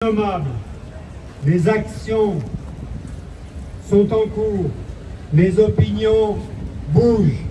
Innommables. Les actions sont en cours, les opinions bougent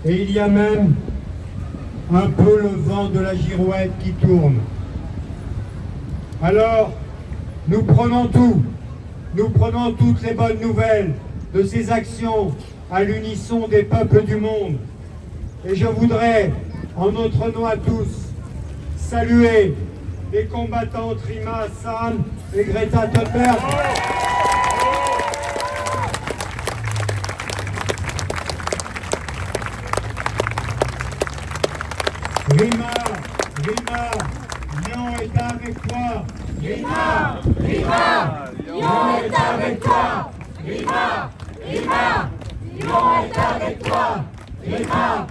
et il y a même un peu le vent de la girouette qui tourne. Alors, nous prenons toutes les bonnes nouvelles de ces actions à l'unisson des peuples du monde. Et je voudrais, en notre nom à tous, saluer les combattantes Rima Hassan et Greta Thunberg. Rima, Lyon est avec toi. Rima, Lyon est avec toi. Rima, Lyon est avec toi. Rima,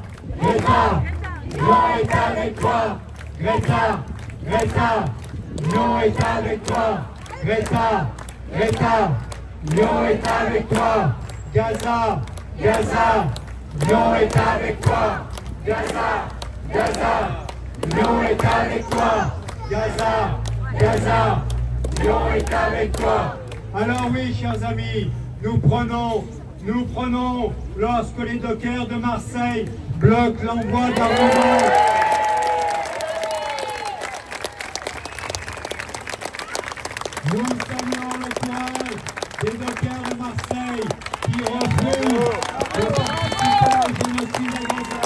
Lyon est avec toi. Greta, Lyon est avec toi. Greta, Lyon est avec toi. Gaza, Lyon est avec toi. Gaza, Lyon est avec toi. Gaza, Lyon est avec toi. Alors oui, chers amis, nous prenons, lorsque les dockers de Marseille bloquent l'envoi d'armement. Nous saluons le courage des dockers de Marseille qui refusent de participer au génocide à Gaza.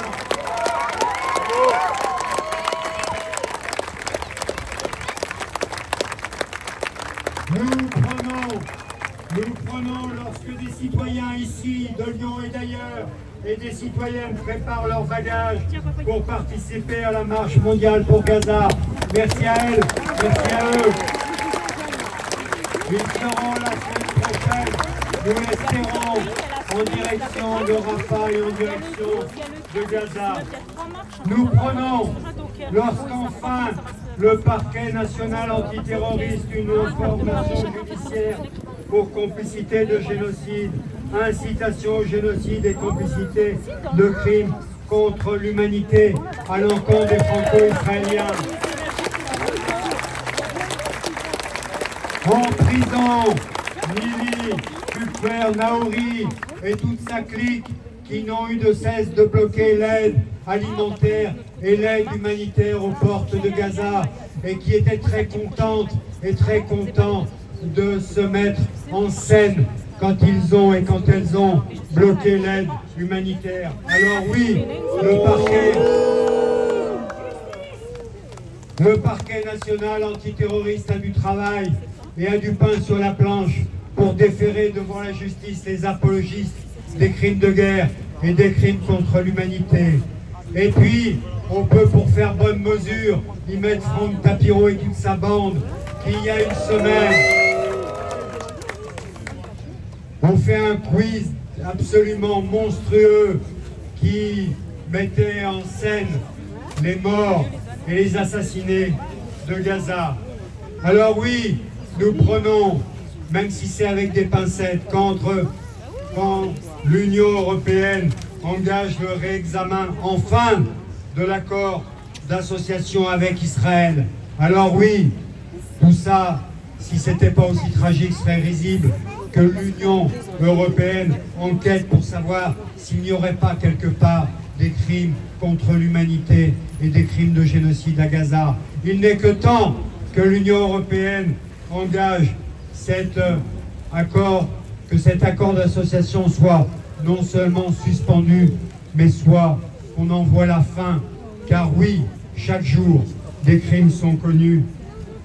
Nous prenons lorsque des citoyens ici, de Lyon et d'ailleurs, et des citoyennes préparent leurs bagages pour participer à la marche mondiale pour Gaza. Merci à elles, merci à eux. Ils seront la semaine prochaine, nous l'espérons, en direction de Rafah et en direction de Gaza. Nous prenons, lorsqu'enfin le parquet national antiterroriste, une information judiciaire pour complicité de génocide, incitation au génocide et complicité de crimes contre l'humanité à l'encontre des franco-israéliens. En prison, Lili, Kupfer, Naouri et toute sa clique qui n'ont eu de cesse de bloquer l'aide alimentaire et l'aide humanitaire aux portes de Gaza et qui étaient très contentes et très contents de se mettre en scène quand ils ont et quand elles ont bloqué l'aide humanitaire. Alors oui, le parquet national antiterroriste a du travail et a du pain sur la planche pour déférer devant la justice les apologistes des crimes de guerre et des crimes contre l'humanité. Et puis, on peut, pour faire bonne mesure, y mettre Franck Tapiro et toute sa bande, qui, il y a une semaine, ont fait un quiz absolument monstrueux qui mettait en scène les morts et les assassinés de Gaza. Alors oui, nous prenons, même si c'est avec des pincettes, quand l'Union européenne engage le réexamen enfin de l'accord d'association avec Israël. Alors oui, tout ça, si c'était pas aussi tragique, serait risible que l'Union européenne enquête pour savoir s'il n'y aurait pas quelque part des crimes contre l'humanité et des crimes de génocide à Gaza. Il n'est que temps que l'Union européenne engage que cet accord d'association soit non seulement suspendu, mais soit qu'on en voit la fin. Car oui, chaque jour, des crimes sont connus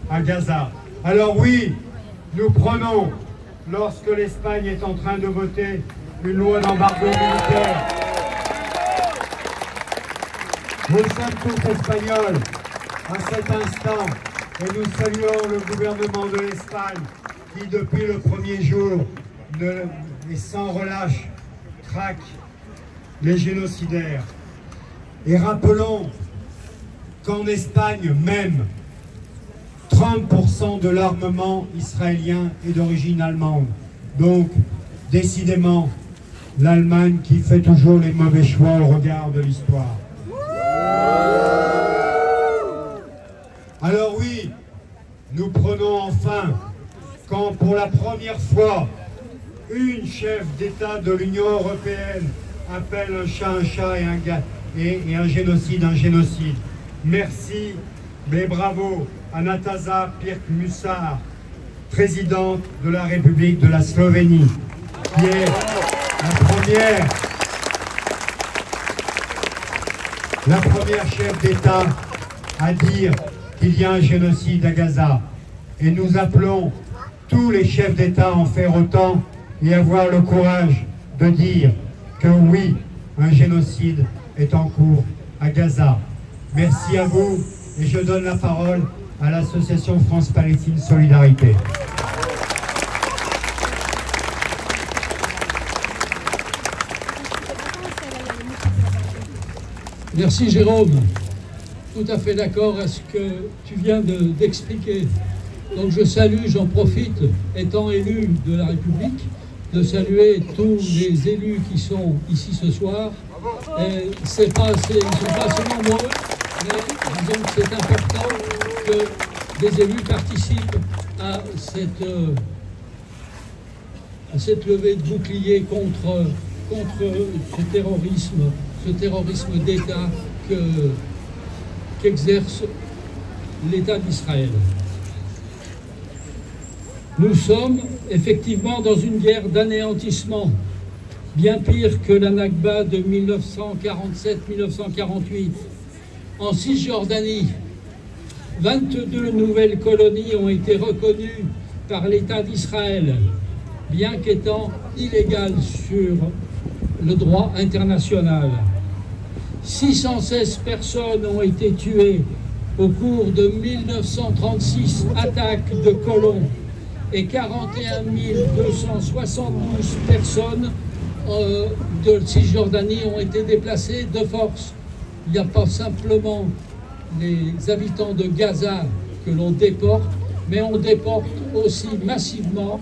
à Gaza. Alors oui, nous prenons, lorsque l'Espagne est en train de voter une loi d'embargo militaire, nous sommes tous espagnols à cet instant et nous saluons le gouvernement de l'Espagne qui, depuis le premier jour et sans relâche, traque les génocidaires. Et rappelons qu'en Espagne même, 30% de l'armement israélien est d'origine allemande. Donc, décidément, l'Allemagne qui fait toujours les mauvais choix au regard de l'histoire. Alors oui, nous prenons enfin, quand pour la première fois, une chef d'État de l'Union européenne appelle un chat et un génocide un génocide. Merci, mais bravo à Nataša Pirc-Musar, présidente de la République de la Slovénie, qui est la première chef d'État à dire qu'il y a un génocide à Gaza. Et nous appelons tous les chefs d'État à en faire autant et avoir le courage de dire que oui, un génocide est en cours à Gaza. Merci à vous et je donne la parole à l'association France-Palestine Solidarité. Merci Jérôme, tout à fait d'accord à ce que tu viens d'expliquer. Donc je salue, j'en profite, étant élu de la République, de saluer tous les élus qui sont ici ce soir. Ils ne sont pas assez nombreux, mais disons que c'est important que des élus participent à cette levée de bouclier contre ce terrorisme d'État qu'exerce l'État d'Israël. Nous sommes effectivement dans une guerre d'anéantissement, bien pire que la Nakba de 1947-1948. En Cisjordanie, 22 nouvelles colonies ont été reconnues par l'État d'Israël, bien qu'étant illégales sur le droit international. 616 personnes ont été tuées au cours de 1936 attaques de colons et 41 272 personnes de Cisjordanie ont été déplacées de force. Il n'y a pas simplement les habitants de Gaza que l'on déporte, mais on déporte aussi massivement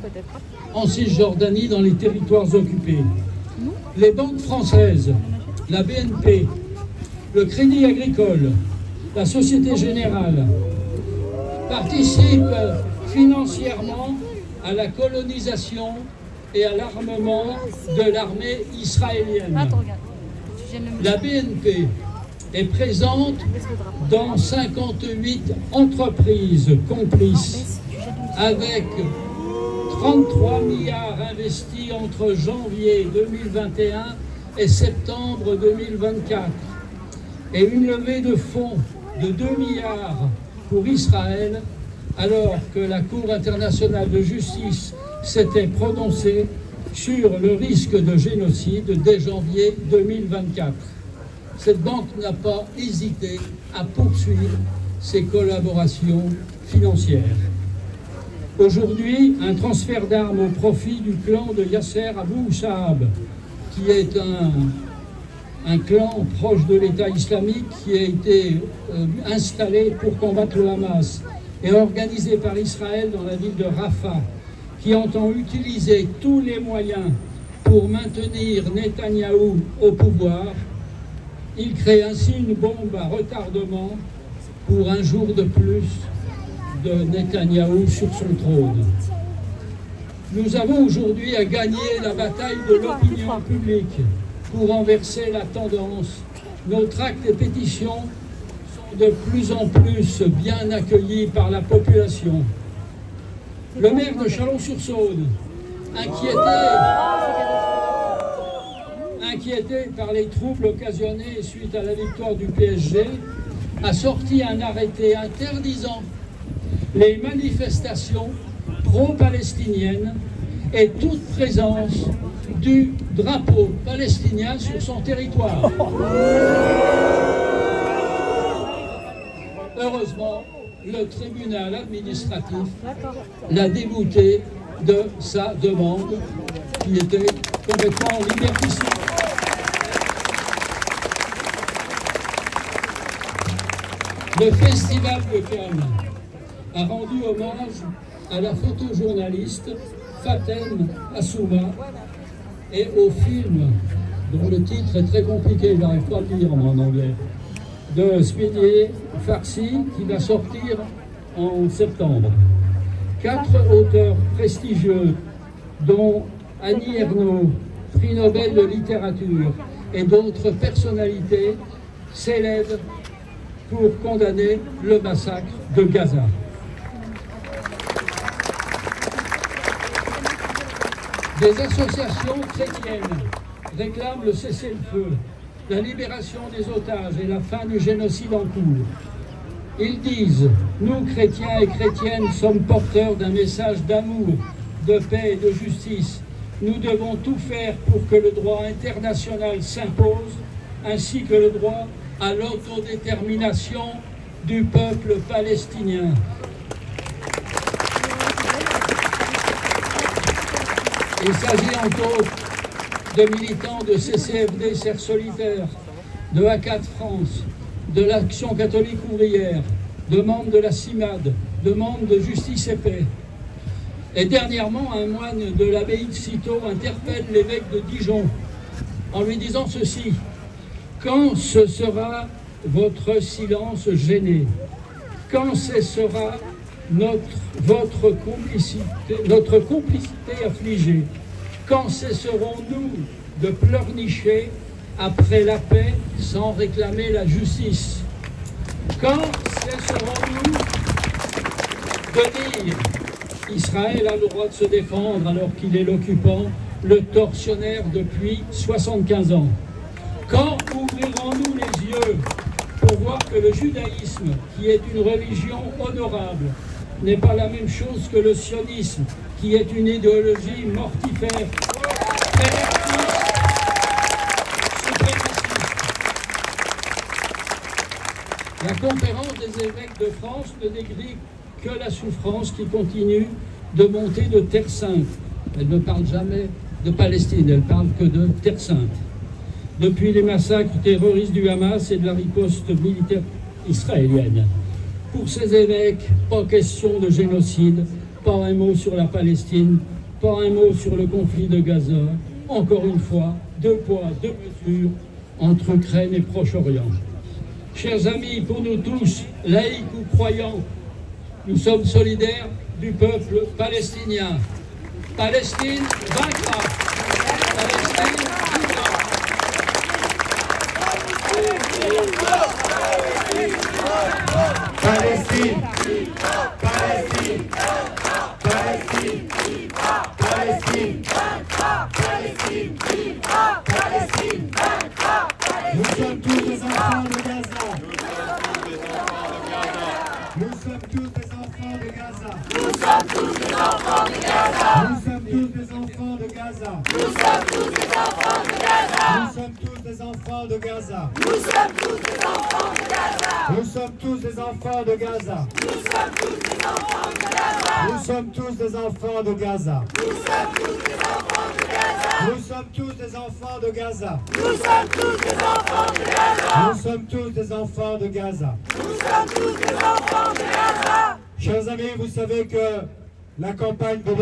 en Cisjordanie dans les territoires occupés. Les banques françaises, la BNP, le Crédit Agricole, la Société Générale participent financièrement à la colonisation et à l'armement de l'armée israélienne. La BNP est présente dans 58 entreprises complices avec 33 milliards investis entre janvier 2021 et septembre 2024 et une levée de fonds de 2 milliards pour Israël alors que la Cour internationale de justice s'était prononcée sur le risque de génocide dès janvier 2024. Cette banque n'a pas hésité à poursuivre ses collaborations financières. Aujourd'hui, un transfert d'armes au profit du clan de Yasser Abou Saab, qui est un clan proche de l'État islamique qui a été installé pour combattre le Hamas et organisé par Israël dans la ville de Rafah, qui entend utiliser tous les moyens pour maintenir Netanyahou au pouvoir. Il crée ainsi une bombe à retardement pour un jour de plus de Netanyahou sur son trône. Nous avons aujourd'hui à gagner la bataille de l'opinion publique pour renverser la tendance. Nos tracts et pétitions sont de plus en plus bien accueillis par la population. Le maire de Chalon-sur-Saône, inquiété par les troubles occasionnés suite à la victoire du PSG, a sorti un arrêté interdisant les manifestations pro-palestiniennes et toute présence du drapeau palestinien sur son territoire. Heureusement, le tribunal administratif l'a débouté de sa demande qui était complètement liberticide. Le Festival de Cannes a rendu hommage à la photojournaliste Fatem Assouma et au film dont le titre est très compliqué, je n'arrive pas à le lire en anglais, de Smidié Farsi, qui va sortir en septembre. 4 auteurs prestigieux, dont Annie Ernaux, prix Nobel de littérature, et d'autres personnalités, s'élèvent pour condamner le massacre de Gaza. Des associations chrétiennes réclament le cessez-le-feu, la libération des otages et la fin du génocide en cours. Ils disent, nous chrétiens et chrétiennes sommes porteurs d'un message d'amour, de paix et de justice. Nous devons tout faire pour que le droit international s'impose, ainsi que le droit à l'autodétermination du peuple palestinien. Il s'agit entre autres de militants de CCFD Serre Solitaire, de ACAT France, de l'Action catholique ouvrière, de membres de la CIMAD, de membres de Justice et Paix. Et dernièrement, un moine de l'abbaye de Cîteaux interpelle l'évêque de Dijon en lui disant ceci: « Quand ce sera votre silence gêné? Quand cessera votre complicité affligée? Quand cesserons-nous de pleurnicher après la paix sans réclamer la justice? Quand cesserons-nous de dire Israël a le droit de se défendre alors qu'il est l'occupant, le tortionnaire depuis 75 ans? Quand ouvrirons-nous les yeux pour voir que le judaïsme, qui est une religion honorable, n'est pas la même chose que le sionisme, qui est une idéologie mortifère, préventiste, suprémaciste? La conférence des évêques de France ne décrit que la souffrance qui continue de monter de Terre Sainte. Elle ne parle jamais de Palestine, elle parle que de Terre Sainte. Depuis les massacres terroristes du Hamas et de la riposte militaire israélienne. Pour ces évêques, pas question de génocide, pas un mot sur la Palestine, pas un mot sur le conflit de Gaza. Encore une fois, 2 poids, 2 mesures entre Ukraine et Proche-Orient. Chers amis, pour nous tous, laïcs ou croyants, nous sommes solidaires du peuple palestinien. Palestine vaincra. Palestine vivra. Palestine, Palestine, Palestine, Palestine, Palestine, nous sommes tous des enfants de Gaza. Nous sommes tous des enfants de Gaza. Nous sommes tous des enfants de Gaza. Nous sommes tous des enfants de Gaza. Nous sommes tous des enfants de Gaza. Nous sommes tous des enfants de Gaza. Nous sommes tous des enfants de Gaza. Nous sommes tous des enfants de Gaza. Nous sommes tous des enfants de Gaza. Nous sommes tous des enfants de Gaza. Nous sommes tous des enfants de Gaza. Nous sommes tous des enfants de Gaza. Nous sommes tous des enfants de Gaza. Chers amis, vous savez que la campagne de